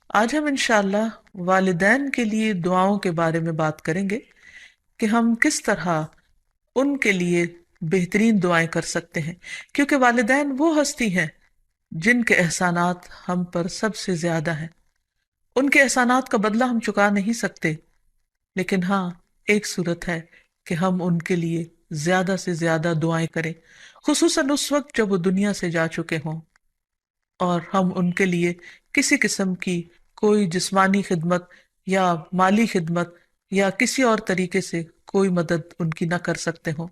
آج ہم انشاءاللہ والدین کے لیے دعاؤں کے بارے میں بات کریں گے کہ ہم کس طرح ان کے لیے بہترین دعائیں کر سکتے ہیں، کیونکہ والدین وہ ہستی ہیں جن کے احسانات ہم پر سب سے زیادہ ہیں۔ ان کے احسانات کا بدلہ ہم چکا نہیں سکتے، لیکن ہاں، ایک صورت ہے کہ ہم ان کے لیے زیادہ سے زیادہ دعائیں کریں، خصوصاً اس وقت جب وہ دنیا سے جا چکے ہوں اور ہم ان کے لیے کسی قسم کی کوئی جسمانی خدمت یا مالی خدمت یا کسی اور طریقے سے کوئی مدد ان کی نہ کر سکتے ہوں۔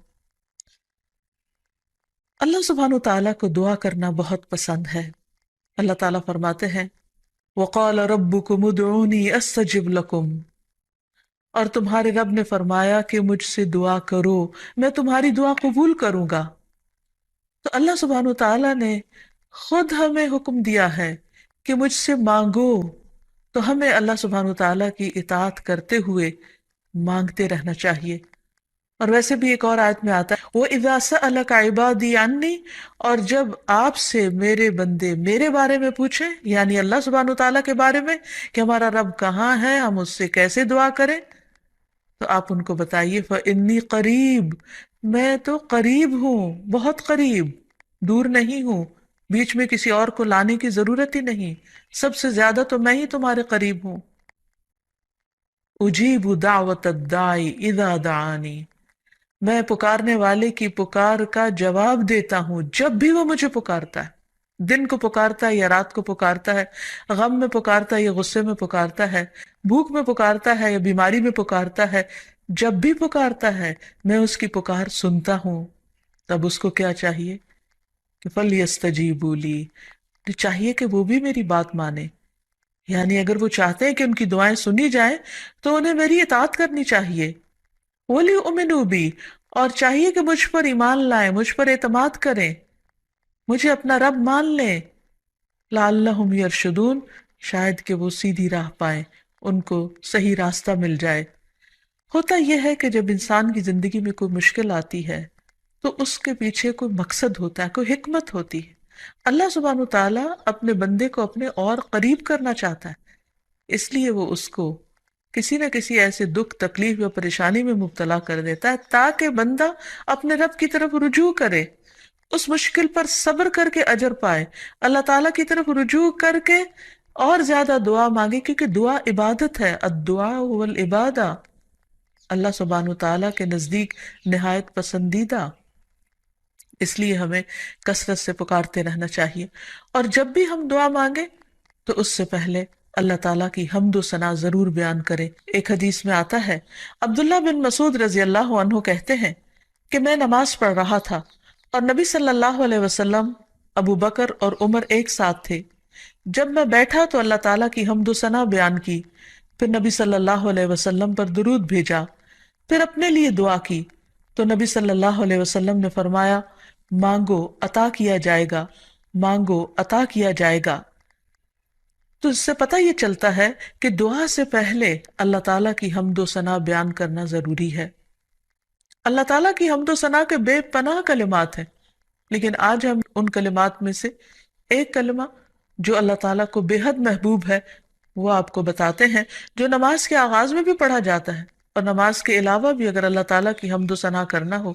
اللہ سبحانہ و تعالیٰ کو دعا کرنا بہت پسند ہے۔ اللہ تعالیٰ فرماتے ہیں وَقَالَ رَبُّكُمُ ادْعُونِي أَسْتَجِبْ لَكُمْ، اور تمہارے رب نے فرمایا کہ مجھ سے دعا کرو، میں تمہاری دعا قبول کروں گا۔ تو اللہ سبحانہ و تعالیٰ نے خود ہمیں حکم دیا ہے کہ مجھ سے مانگو، تو ہمیں اللہ سبحانہ و تعالیٰ کی اطاعت کرتے ہوئے مانگتے رہنا چاہیے۔ اور ویسے بھی ایک اور آیت میں آتا ہے وَإِذَا سَأَلَكَ عِبَادِي عَنِّي، اور جب آپ سے میرے بندے میرے بارے میں پوچھیں، یعنی اللہ سبحانہ و تعالیٰ کے بارے میں کہ ہمارا رب کہاں ہے، ہم اس سے کیسے دعا کریں، تو آپ ان کو بتائیے فَإِنِّي قریب، میں تو قریب ہوں، بہت قریب، دور نہیں ہوں، بیچ میں کسی اور کو لانے کی ضرورت ہی نہیں، سب سے زیادہ تو میں ہی تمہارے قریب ہوں۔ اجیب دعوت الداعی اذا دعانی، میں پکارنے والے کی پکار کا جواب دیتا ہوں جب بھی وہ مجھے پکارتا ہے، دن کو پکارتا ہے یا رات کو پکارتا ہے، غم میں پکارتا ہے یا غصے میں پکارتا ہے، بھوک میں پکارتا ہے یا بیماری میں پکارتا ہے، جب بھی پکارتا ہے میں اس کی پکار سنتا ہوں۔ تب اس کو کیا چاہیے کہ فَلْيَسْتَجِيبُوا لِي، چاہیے کہ وہ بھی میری بات مانے، یعنی اگر وہ چاہتے ہیں کہ ان کی دعائیں سنی جائیں تو انہیں میری اطاعت کرنی چاہیے۔ وَلْيُؤْمِنُوا بِي، اور چاہیے کہ مجھ پر ایمان لائیں، مجھ پر اعتماد کریں، مجھے اپنا رب مان لیں، لعلہم یرشدون، شاید کہ وہ سیدھی راہ پائیں، ان کو صحیح راستہ مل جائے۔ ہوتا یہ ہے کہ جب انسان کی زندگی میں کوئی مشکل آتی ہے تو اس کے پیچھے کوئی مقصد ہوتا ہے، کوئی حکمت ہوتی ہے۔ اللہ سبحانہ تعالیٰ اپنے بندے کو اپنے اور قریب کرنا چاہتا ہے، اس لیے وہ اس کو کسی نہ کسی ایسے دکھ، تکلیف یا پریشانی میں مبتلا کر دیتا ہے تاکہ بندہ اپنے رب کی طرف رجوع کرے، اس مشکل پر صبر کر کے اجر پائے، اللہ تعالیٰ کی طرف رجوع کر کے اور زیادہ دعا مانگے، کیونکہ دعا عبادت ہے، الدعاء هو العبادہ، اللہ سبحانہ تعالیٰ کے نزدیک نہایت پسندیدہ، اس لیے ہمیں کثرت سے پکارتے رہنا چاہیے۔ اور جب بھی ہم دعا مانگے تو اس سے پہلے اللہ تعالیٰ کی حمد و ثنا ضرور بیان کریں۔ ایک حدیث میں آتا ہے عبداللہ بن مسعود رضی اللہ عنہ کہتے ہیں کہ میں نماز پڑھ رہا تھا اور نبی صلی اللہ علیہ وسلم، ابو بکر اور عمر ایک ساتھ تھے۔ جب میں بیٹھا تو اللہ تعالیٰ کی حمد و ثنا بیان کی، پھر نبی صلی اللہ علیہ وسلم پر درود بھیجا، پھر اپنے لیے دعا کی، تو نبی صلی اللہ علیہ وسلم نے فرمایا مانگو عطا کیا جائے گا، مانگو عطا کیا جائے گا۔ تو اس سے پتہ یہ چلتا ہے کہ دعا سے پہلے اللہ تعالیٰ کی حمد و ثنا بیان کرنا ضروری ہے۔ اللہ تعالیٰ کی حمد و ثنا کے بے پناہ کلمات ہیں، لیکن آج ہم ان کلمات میں سے ایک کلمہ جو اللہ تعالیٰ کو بے حد محبوب ہے وہ آپ کو بتاتے ہیں، جو نماز کے آغاز میں بھی پڑھا جاتا ہے، اور نماز کے علاوہ بھی اگر اللہ تعالیٰ کی حمد و ثنا کرنا ہو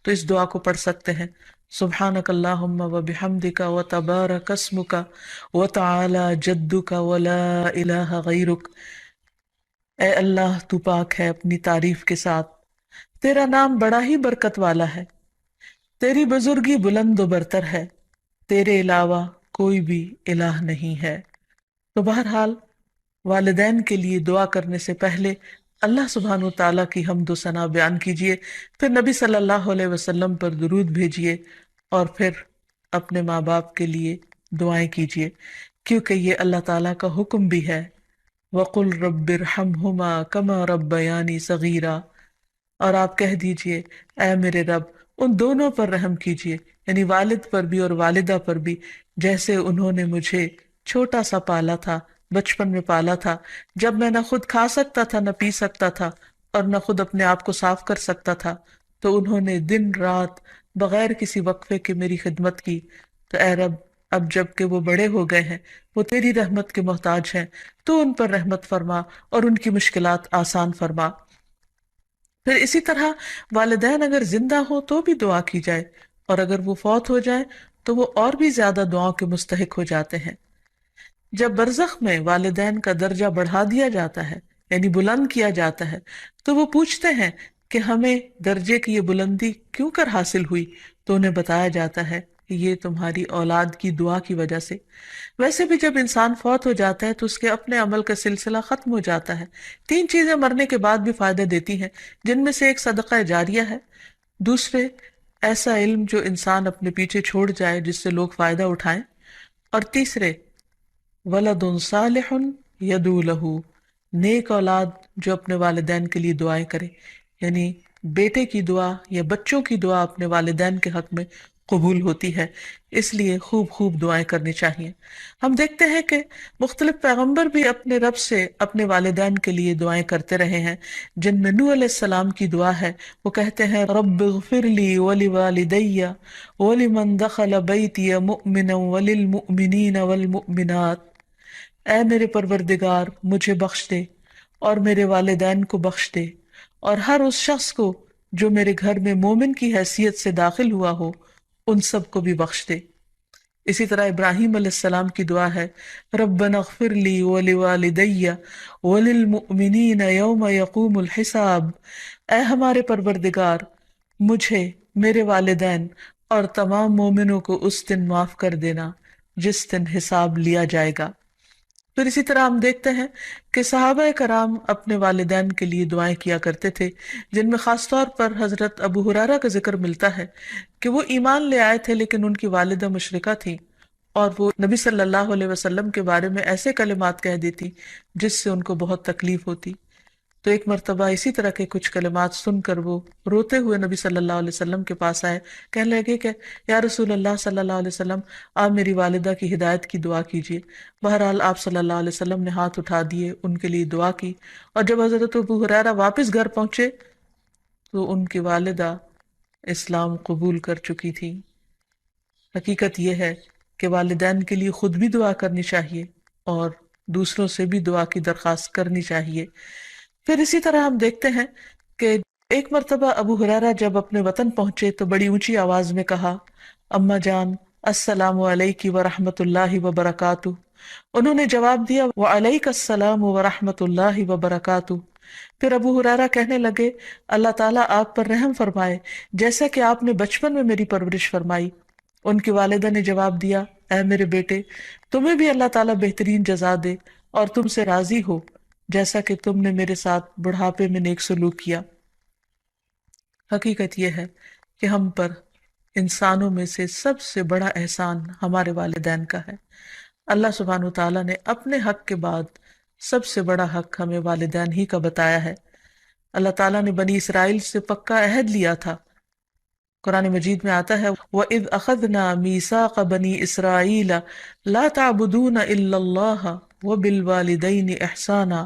تو اس دعا کو پڑھ سکتے ہیں۔ سبحانک اللہم و بحمدک و تبارک اسمک و تعالی جدک و لا الہ غیرک، اے اللہ تو پاک ہے اپنی تعریف کے ساتھ، تیرا نام بڑا ہی برکت والا ہے، تیری بزرگی بلند و برتر ہے، تیرے علاوہ کوئی بھی الہ نہیں ہے۔ تو بہرحال والدین کے لیے دعا کرنے سے پہلے اللہ سبحانہ و تعالیٰ کی حمد و ثنا بیان کیجیے، پھر نبی صلی اللہ علیہ وسلم پر درود بھیجیے، اور پھر اپنے ماں باپ کے لیے دعائیں کیجیے، کیونکہ یہ اللہ تعالیٰ کا حکم بھی ہے وَقُلْ رَبِّ ارْحَمْهُمَا كَمَا رَبَّيَانِي صَغِيرًا، اور آپ کہہ دیجئے اے میرے رب ان دونوں پر رحم کیجیے، یعنی والد پر بھی اور والدہ پر بھی، جیسے انہوں نے مجھے چھوٹا سا پالا تھا، بچپن میں پالا تھا، جب میں نہ خود کھا سکتا تھا نہ پی سکتا تھا اور نہ خود اپنے آپ کو صاف کر سکتا تھا، تو انہوں نے دن رات بغیر کسی وقفے کے میری خدمت کی، تو اے رب اب جب کہ وہ بڑے ہو گئے ہیں، وہ تیری رحمت کے محتاج ہیں، تو ان پر رحمت فرما اور ان کی مشکلات آسان فرما۔ پھر اسی طرح والدین اگر زندہ ہو تو بھی دعا کی جائے، اور اگر وہ فوت ہو جائے تو وہ اور بھی زیادہ دعاؤں کے مستحق ہو جاتے ہیں۔ جب برزخ میں والدین کا درجہ بڑھا دیا جاتا ہے، یعنی بلند کیا جاتا ہے، تو وہ پوچھتے ہیں کہ ہمیں درجے کی یہ بلندی کیوں کر حاصل ہوئی؟ تو انہیں بتایا جاتا ہے کہ یہ تمہاری اولاد کی دعا کی وجہ سے۔ ویسے بھی جب انسان فوت ہو جاتا ہے تو اس کے اپنے عمل کا سلسلہ ختم ہو جاتا ہے۔ تین چیزیں مرنے کے بعد بھی فائدہ دیتی ہیں، جن میں سے ایک صدقہ جاریہ ہے، دوسرے ایسا علم جو انسان اپنے پیچھے چھوڑ جائے جس سے لوگ فائدہ اٹھائیں، اور تیسرے ولد صالح یدعو لہ، نیک اولاد جو اپنے والدین کے لیے دعائیں کرے، یعنی بیٹے کی دعا یا بچوں کی دعا اپنے والدین کے حق میں قبول ہوتی ہے، اس لیے خوب خوب دعائیں کرنی چاہیے۔ ہم دیکھتے ہیں کہ مختلف پیغمبر بھی اپنے رب سے اپنے والدین کے لیے دعائیں کرتے رہے ہیں، جن میں نوح علیہ السلام کی دعا ہے۔ وہ کہتے ہیں رب اغفر لی ولوالدی ولمن دخل بیتی مؤمنا وللمؤمنین والمؤمنات، اے میرے پروردگار مجھے بخش دے اور میرے والدین کو بخش دے، اور ہر اس شخص کو جو میرے گھر میں مومن کی حیثیت سے داخل ہوا ہو ان سب کو بھی بخش دے۔ اسی طرح ابراہیم علیہ السلام کی دعا ہے ربنا اغفر لی ولوالدی وللمؤمنین یوم یقوم الحساب، اے ہمارے پروردگار مجھے، میرے والدین اور تمام مومنوں کو اس دن معاف کر دینا جس دن حساب لیا جائے گا۔ پھر اسی طرح ہم دیکھتے ہیں کہ صحابہ کرام اپنے والدین کے لیے دعائیں کیا کرتے تھے، جن میں خاص طور پر حضرت ابو ہریرہ کا ذکر ملتا ہے کہ وہ ایمان لے آئے تھے لیکن ان کی والدہ مشرکہ تھیں، اور وہ نبی صلی اللہ علیہ وسلم کے بارے میں ایسے کلمات کہہ دیتی جس سے ان کو بہت تکلیف ہوتی۔ تو ایک مرتبہ اسی طرح کے کچھ کلمات سن کر وہ روتے ہوئے نبی صلی اللہ علیہ وسلم کے پاس آئے، کہنے لگے کہ یا رسول اللہ صلی اللہ علیہ وسلم، آپ میری والدہ کی ہدایت کی دعا کیجیے۔ بہرحال آپ صلی اللہ علیہ وسلم نے ہاتھ اٹھا دیے، ان کے لیے دعا کی، اور جب حضرت ابو ہریرہ واپس گھر پہنچے تو ان کی والدہ اسلام قبول کر چکی تھی۔ حقیقت یہ ہے کہ والدین کے لیے خود بھی دعا کرنی چاہیے اور دوسروں سے بھی دعا کی درخواست کرنی چاہیے۔ پھر اسی طرح ہم دیکھتے ہیں کہ ایک مرتبہ ابو ہریرہ جب اپنے وطن پہنچے تو بڑی اونچی آواز میں کہا اماں جان السلام علیکی ورحمۃ اللہ وبرکاتہ۔ انہوں نے جواب دیا وعلیک السلام ورحمۃ اللہ وبرکاتہ۔ پھر ابو ہریرہ کہنے لگے اللہ تعالیٰ آپ پر رحم فرمائے جیسا کہ آپ نے بچپن میں میری پرورش فرمائی۔ ان کی والدہ نے جواب دیا اے میرے بیٹے، تمہیں بھی اللہ تعالیٰ بہترین جزا دے اور تم سے راضی ہو جیسا کہ تم نے میرے ساتھ بڑھاپے میں نیک سلوک کیا۔ حقیقت یہ ہے کہ ہم پر انسانوں میں سے سب سے بڑا احسان ہمارے والدین کا ہے۔ اللہ سبحانہ وتعالیٰ نے اپنے حق کے بعد سب سے بڑا حق ہمیں والدین ہی کا بتایا ہے۔ اللہ تعالیٰ نے بنی اسرائیل سے پکا عہد لیا تھا۔ قرآن مجید میں آتا ہے وَإِذْ أَخَذْنَا مِيثَاقَ بَنِي إِسْرَائِيلَ لَا تَعْبُدُونَ إِلَّا اللَّهَ وَبِالْوَالِدَيْنِ إِحْسَانًا،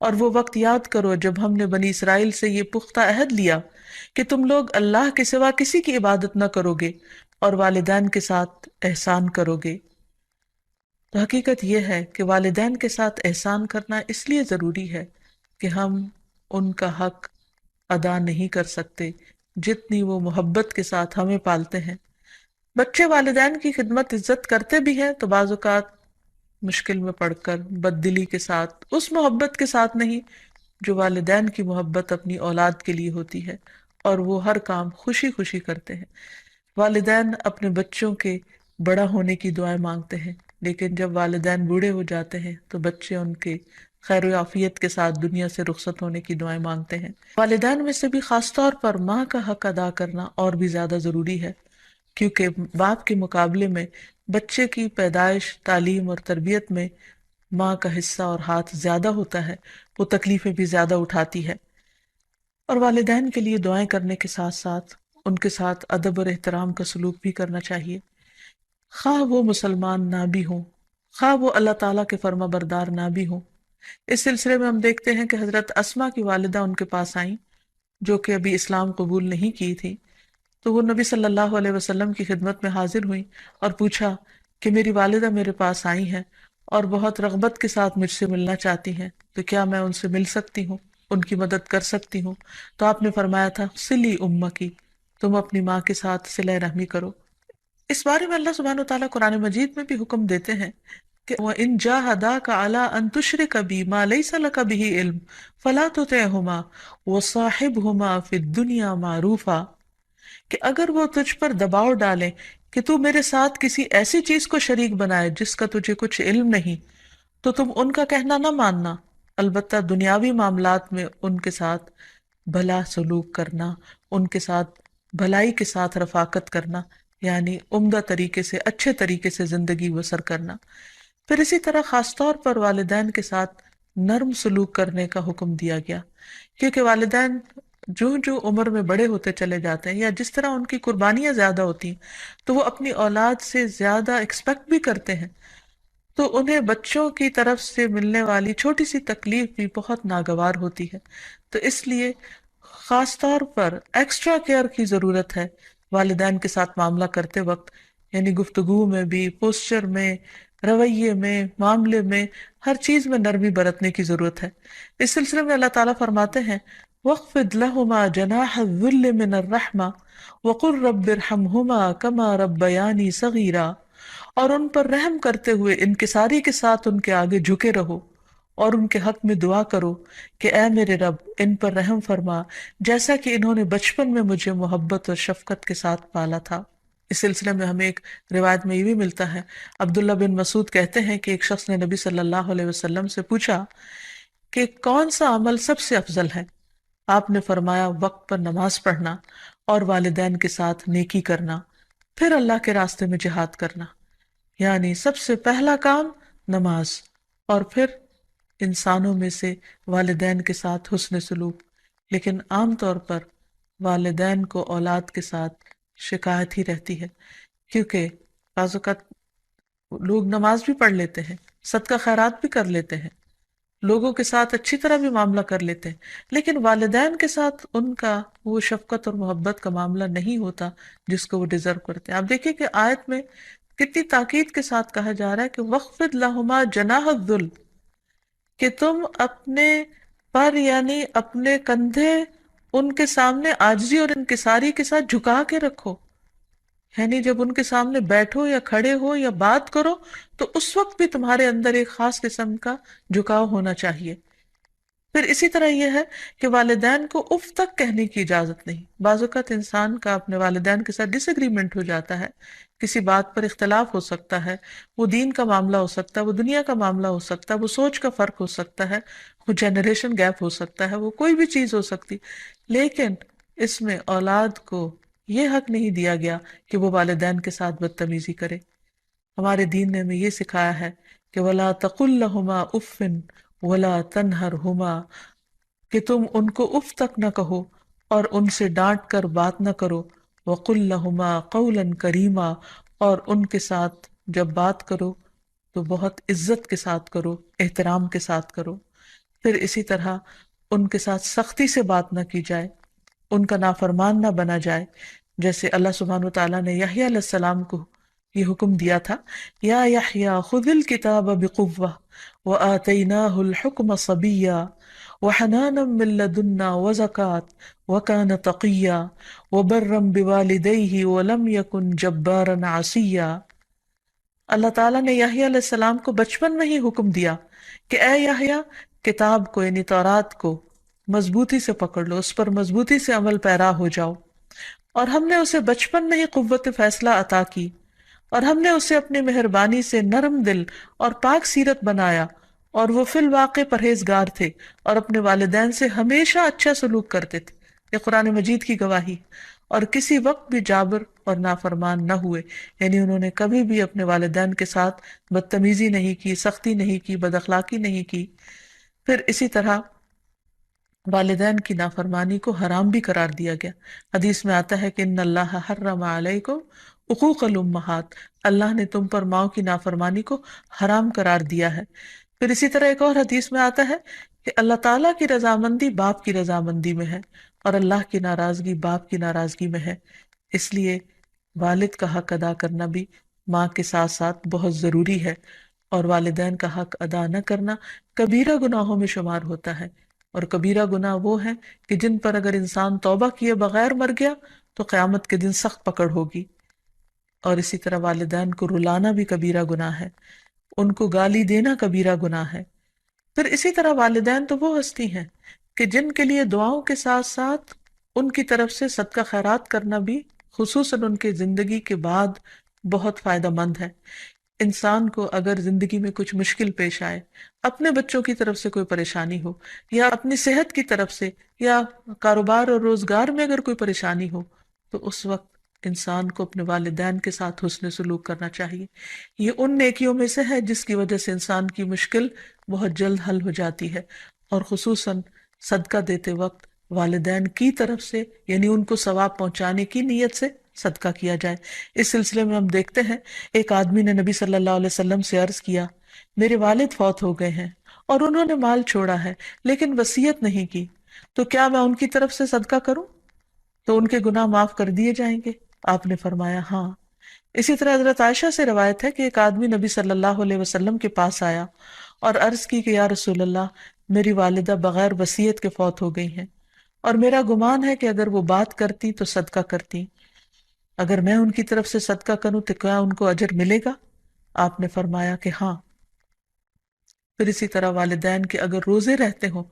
اور وہ وقت یاد کرو جب ہم نے بنی اسرائیل سے یہ پختہ عہد لیا کہ تم لوگ اللہ کے سوا کسی کی عبادت نہ کرو گے اور والدین کے ساتھ احسان کرو گے۔ تو حقیقت یہ ہے کہ والدین کے ساتھ احسان کرنا اس لیے ضروری ہے کہ ہم ان کا حق ادا نہیں کر سکتے جتنی وہ محبت کے ساتھ ہمیں پالتے ہیں۔ بچے والدین کی خدمت عزت کرتے بھی ہیں تو بعض اوقات مشکل میں پڑ کر بد دلی کے ساتھ، اس محبت کے ساتھ نہیں جو والدین کی محبت اپنی اولاد کے لیے ہوتی ہے، اور وہ ہر کام خوشی خوشی کرتے ہیں۔ والدین اپنے بچوں کے بڑا ہونے کی دعائیں مانگتے ہیں، لیکن جب والدین بوڑھے ہو جاتے ہیں تو بچے ان کے خیر و عافیت کے ساتھ دنیا سے رخصت ہونے کی دعائیں مانگتے ہیں۔ والدین میں سے بھی خاص طور پر ماں کا حق ادا کرنا اور بھی زیادہ ضروری ہے، کیونکہ باپ کے مقابلے میں بچے کی پیدائش، تعلیم اور تربیت میں ماں کا حصہ اور ہاتھ زیادہ ہوتا ہے، وہ تکلیفیں بھی زیادہ اٹھاتی ہے۔ اور والدین کے لیے دعائیں کرنے کے ساتھ ساتھ ان کے ساتھ ادب اور احترام کا سلوک بھی کرنا چاہیے، خواہ وہ مسلمان نہ بھی ہوں، خواہ وہ اللہ تعالیٰ کے فرما بردار نہ بھی ہوں۔ اس سلسلے میں ہم دیکھتے ہیں کہ حضرت اسما کی والدہ ان کے پاس آئیں جو کہ ابھی اسلام قبول نہیں کی تھی، تو وہ نبی صلی اللہ علیہ وسلم کی خدمت میں حاضر ہوئیں اور پوچھا کہ میری والدہ میرے پاس آئی ہیں اور بہت رغبت کے ساتھ مجھ سے ملنا چاہتی ہیں، تو کیا میں ان سے مل سکتی ہوں، ان کی مدد کر سکتی ہوں؟ تو آپ نے فرمایا تھا سلی امہ کی، تم اپنی ماں کے ساتھ صلہ رحمی کرو۔ اس بارے میں اللہ سبحانہ وتعالیٰ قرآن مجید میں بھی حکم دیتے ہیں کہ وَإِن جَاهَدَاكَ عَلَىٰ أَن تُشْرِكَ بِي مَا لَيْسَ لَكَ بِهِ عِلْمٌ فَلَا تُطِعْهُمَا وَصَاحِبْهُمَا فِي الدُّنْيَا مَعْرُوفًا، کہ اگر وہ تجھ پر دباؤ ڈالیں کہ تو میرے ساتھ کسی ایسی چیز کو شریک بنائے جس کا تجھے کچھ علم نہیں، تو تم ان کا کہنا نہ ماننا، البتہ دنیاوی معاملات میں ان کے ساتھ بھلا سلوک کرنا، ان کے ساتھ بھلائی کے ساتھ رفاقت کرنا، یعنی عمدہ طریقے سے، اچھے طریقے سے زندگی بسر کرنا۔ پھر اسی طرح خاص طور پر والدین کے ساتھ نرم سلوک کرنے کا حکم دیا گیا، کیونکہ والدین جو جو عمر میں بڑے ہوتے چلے جاتے ہیں یا جس طرح ان کی قربانیاں زیادہ ہوتی ہیں تو وہ اپنی اولاد سے زیادہ ایکسپیکٹ بھی کرتے ہیں، تو انہیں بچوں کی طرف سے ملنے والی چھوٹی سی تکلیف بھی بہت ناگوار ہوتی ہے، تو اس لیے خاص طور پر ایکسٹرا کیئر کی ضرورت ہے والدین کے ساتھ معاملہ کرتے وقت، یعنی گفتگو میں بھی، پوسچر میں، رویے میں، معاملے میں، ہر چیز میں نرمی برتنے کی ضرورت ہے۔ اس سلسلے میں اللہ تعالیٰ فرماتے ہیں وَاخْفِضْ لَهُمَا جَنَاحَ الذُّلِّ مِنَ الرَّحْمَةِ وَقُلْ رَبِّ ارْحَمْهُمَا كَمَا رَبَّيَانِي صَغِيرًا، اور ان پر رحم کرتے ہوئے انکساری کے ساتھ ان کے آگے جھکے رہو اور ان کے حق میں دعا کرو کہ اے میرے رب ان پر رحم فرما جیسا کہ انہوں نے بچپن میں مجھے محبت اور شفقت کے ساتھ پالا تھا۔ اس سلسلے میں ہمیں ایک روایت میں یہ بھی ملتا ہے، عبداللہ بن مسعود کہتے ہیں کہ ایک شخص نے نبی صلی اللہ علیہ وسلم سے پوچھا کہ کون سا عمل سب سے افضل ہے؟ آپ نے فرمایا وقت پر نماز پڑھنا اور والدین کے ساتھ نیکی کرنا، پھر اللہ کے راستے میں جہاد کرنا، یعنی سب سے پہلا کام نماز، اور پھر انسانوں میں سے والدین کے ساتھ حسن سلوک۔ لیکن عام طور پر والدین کو اولاد کے ساتھ شکایت ہی رہتی ہے، کیونکہ بعض اوقات لوگ نماز بھی پڑھ لیتے ہیں، صدقہ خیرات بھی کر لیتے ہیں، لوگوں کے ساتھ اچھی طرح بھی معاملہ کر لیتے ہیں، لیکن والدین کے ساتھ ان کا وہ شفقت اور محبت کا معاملہ نہیں ہوتا جس کو وہ ڈیزرو کرتے ہیں۔ آپ دیکھیں کہ آیت میں کتنی تاکید کے ساتھ کہا جا رہا ہے کہ وَاخْفِضْ لَهُمَا جَنَاحَ الذُّلِّ، کہ تم اپنے پر یعنی اپنے کندھے ان کے سامنے عاجزی اور انکساری کے ساتھ جھکا کے رکھو، یعنی جب ان کے سامنے بیٹھو یا کھڑے ہو یا بات کرو تو اس وقت بھی تمہارے اندر ایک خاص قسم کا جھکاؤ ہونا چاہیے۔ پھر اسی طرح یہ ہے کہ والدین کو اف تک کہنے کی اجازت نہیں۔ بعض اوقات انسان کا اپنے والدین کے ساتھ ڈس ایگریمنٹ ہو جاتا ہے، کسی بات پر اختلاف ہو سکتا ہے، وہ دین کا معاملہ ہو سکتا ہے، وہ دنیا کا معاملہ ہو سکتا ہے، وہ سوچ کا فرق ہو سکتا ہے، وہ جنریشن گیپ ہو سکتا ہے، وہ کوئی بھی چیز ہو سکتی، لیکن اس میں اولاد کو یہ حق نہیں دیا گیا کہ وہ والدین کے ساتھ بدتمیزی کرے۔ ہمارے دین نے ہمیں یہ سکھایا ہے کہ وَلَا تَقُلْ لَهُمَا أُفٍّ وَلَا تَنْهَرْهُمَا، کہ تم ان کو اف تک نہ کہو اور ان سے ڈانٹ کر بات نہ کرو، وَقُلْ لَهُمَا قَوْلًا كَرِيمًا، اور ان کے ساتھ جب بات کرو تو بہت عزت کے ساتھ کرو، احترام کے ساتھ کرو۔ پھر اسی طرح ان کے ساتھ سختی سے بات نہ کی جائے، ان کا نافرمان نہ بنا جائے، جیسے اللہ سبحانہ وتعالیٰ نے یحییٰ علیہ السلام کو یہ حکم دیا تھا یا یحییٰ خذ الکتاب بقوہ وآتیناہ الحکم صبیا وحنانا من لدنا وزکاة وکان تقیا وبرا بوالدیہ ولم یکن جبارا عصیا۔ اللہ تعالیٰ نے یحییٰ علیہ السلام کو بچپن میں ہی حکم دیا کہ اے یحییٰ کتاب کو یعنی تورات کو مضبوطی سے پکڑ لو، اس پر مضبوطی سے عمل پیرا ہو جاؤ، اور ہم نے اسے بچپن میں ہی قوت فیصلہ عطا کی، اور ہم نے اسے اپنی مہربانی سے نرم دل اور پاک سیرت بنایا، اور وہ فی الواقع پرہیزگار تھے اور اپنے والدین سے ہمیشہ اچھا سلوک کرتے تھے۔ یہ قرآن مجید کی گواہی، اور کسی وقت بھی جابر اور نافرمان نہ ہوئے، یعنی انہوں نے کبھی بھی اپنے والدین کے ساتھ بدتمیزی نہیں کی، سختی نہیں کی، بد اخلاقی نہیں کی۔ پھر اسی طرح والدین کی نافرمانی کو حرام بھی قرار دیا گیا۔ حدیث میں آتا ہے کہ ان اللہ حرم علیکم حقوق الامہات، اللہ نے تم پر ماؤں کی نافرمانی کو حرام قرار دیا ہے۔ پھر اسی طرح ایک اور حدیث میں آتا ہے کہ اللہ تعالیٰ کی رضامندی باپ کی رضامندی میں ہے، اور اللہ کی ناراضگی باپ کی ناراضگی میں ہے، اس لیے والد کا حق ادا کرنا بھی ماں کے ساتھ ساتھ بہت ضروری ہے، اور والدین کا حق ادا نہ کرنا کبیرہ گناہوں میں شمار ہوتا ہے۔ اور کبیرہ گناہ وہ ہیں کہ جن پر اگر انسان توبہ کیے بغیر مر گیا تو قیامت کے دن سخت پکڑ ہوگی۔ اور اسی طرح والدین کو رلانا بھی کبیرہ گناہ ہے، ان کو گالی دینا کبیرہ گناہ ہے۔ پھر اسی طرح والدین تو وہ ہستی ہیں کہ جن کے لیے دعاؤں کے ساتھ ساتھ ان کی طرف سے صدقہ خیرات کرنا بھی خصوصاً ان کے زندگی کے بعد بہت فائدہ مند ہے۔ انسان کو اگر زندگی میں کچھ مشکل پیش آئے، اپنے بچوں کی طرف سے کوئی پریشانی ہو، یا اپنی صحت کی طرف سے، یا کاروبار اور روزگار میں اگر کوئی پریشانی ہو، تو اس وقت انسان کو اپنے والدین کے ساتھ حسن سلوک کرنا چاہیے۔ یہ ان نیکیوں میں سے ہے جس کی وجہ سے انسان کی مشکل بہت جلد حل ہو جاتی ہے، اور خصوصاً صدقہ دیتے وقت والدین کی طرف سے، یعنی ان کو ثواب پہنچانے کی نیت سے صدقہ کیا جائے۔ اس سلسلے میں ہم دیکھتے ہیں ایک آدمی نے نبی صلی اللہ علیہ وسلم سے عرض کیا، میرے والد فوت ہو گئے ہیں اور انہوں نے مال چھوڑا ہے لیکن وصیت نہیں کی، تو کیا میں ان کی طرف سے صدقہ کروں تو ان کے گناہ معاف کر دیے جائیں گے؟ آپ نے فرمایا ہاں۔ اسی طرح حضرت عائشہ سے روایت ہے کہ ایک آدمی نبی صلی اللہ علیہ وسلم کے پاس آیا اور عرض کی کہ یا رسول اللہ، میری والدہ بغیر وصیت کے فوت ہو گئی ہیں، اور میرا گمان ہے کہ اگر وہ بات کرتی تو صدقہ کرتی، اگر میں ان کی طرف سے صدقہ کروں تو کیا ان کو اجر ملے گا؟ آپ نے فرمایا کہ ہاں۔ پھر اسی طرح والدین کے اگر روزے رہتے ہوں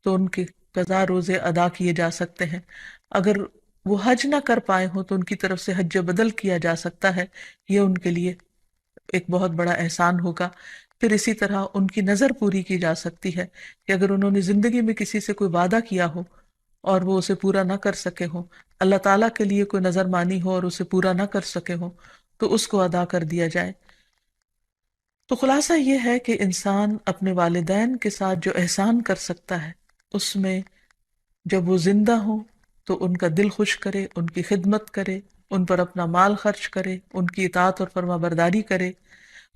تو ان کے قضا روزے ادا کیے جا سکتے ہیں، اگر وہ حج نہ کر پائے ہوں تو ان کی طرف سے حج بدل کیا جا سکتا ہے، یہ ان کے لیے ایک بہت بڑا احسان ہوگا۔ پھر اسی طرح ان کی نظر پوری کی جا سکتی ہے کہ اگر انہوں نے زندگی میں کسی سے کوئی وعدہ کیا ہو اور وہ اسے پورا نہ کر سکے ہوں، اللہ تعالیٰ کے لیے کوئی نظر مانی ہو اور اسے پورا نہ کر سکے ہوں، تو اس کو ادا کر دیا جائے۔ تو خلاصہ یہ ہے کہ انسان اپنے والدین کے ساتھ جو احسان کر سکتا ہے، اس میں جب وہ زندہ ہوں تو ان کا دل خوش کرے، ان کی خدمت کرے، ان پر اپنا مال خرچ کرے، ان کی اطاعت اور فرما برداری کرے،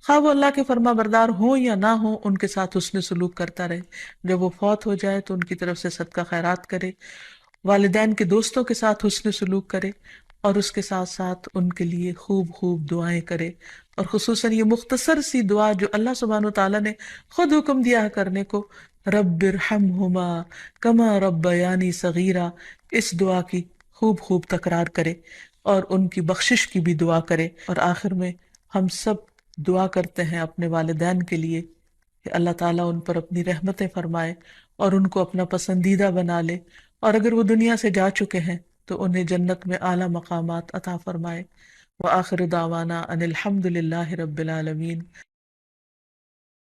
خواہ وہ اللہ کے فرما بردار ہوں یا نہ ہوں، ان کے ساتھ حسن سلوک کرتا رہے۔ جب وہ فوت ہو جائے تو ان کی طرف سے صدقہ خیرات کرے، والدین کے دوستوں کے ساتھ حسن سلوک کرے، اور اس کے ساتھ ساتھ ان کے لیے خوب خوب دعائیں کرے، اور خصوصاً یہ مختصر سی دعا جو اللہ سبحانہ وتعالیٰ نے خود حکم دیا ہے کرنے کو، رب ارحمہما کما ربیانی صغیرا، اس دعا کی خوب خوب تکرار کرے، اور ان کی بخشش کی بھی دعا کرے۔ اور آخر میں ہم سب دعا کرتے ہیں اپنے والدین کے لیے کہ اللہ تعالیٰ ان پر اپنی رحمتیں فرمائے اور ان کو اپنا پسندیدہ بنا لے، اور اگر وہ دنیا سے جا چکے ہیں تو انہیں جنت میں اعلیٰ مقامات عطا فرمائے۔ وآخر دعوانا ان الحمد للہ رب العالمین۔